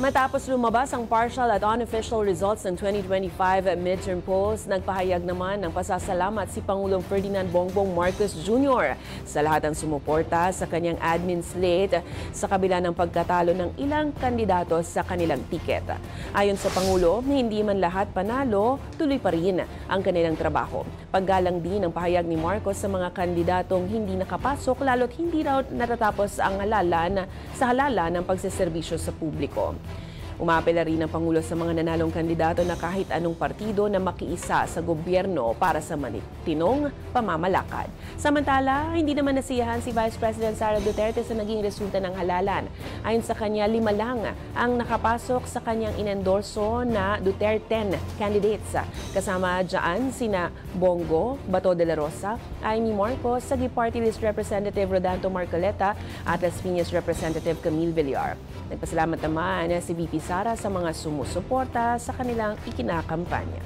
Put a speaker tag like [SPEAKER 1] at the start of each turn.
[SPEAKER 1] Matapos lumabas ang partial at unofficial results ng 2025 midterm polls, nagpahayag naman ng pasasalamat si Pangulong Ferdinand Bongbong Marcos Jr. sa lahat ng sumuporta sa kanyang admin slate sa kabila ng pagkatalo ng ilang kandidato sa kanilang tiket. Ayon sa Pangulo, hindi man lahat panalo, tuloy pa rin ang kanilang trabaho. Paggalang din ang pahayag ni Marcos sa mga kandidatong hindi nakapasok lalo't hindi raw natatapos ang halalan ng pagseserbisyo sa publiko. Umapela rin ang Pangulo sa mga nanalong kandidato na kahit anong partido na makiisa sa gobyerno para sa matinong pamamalakad. Samantala, hindi naman nasiyahan si Vice President Sara Duterte sa naging resulta ng halalan. Ayon sa kanya, 5 lang ang nakapasok sa kanyang inendorso na Duterte candidates. Kasama dyan sina Bongo, Bato de la Rosa, Amy Marcos, Sagi Party List Representative Rodanto Marcoleta at Las Piñas Representative Camille Villar. Nagpasalamat naman si VP Sara sa mga sumusuporta sa kanilang ikinakampanya.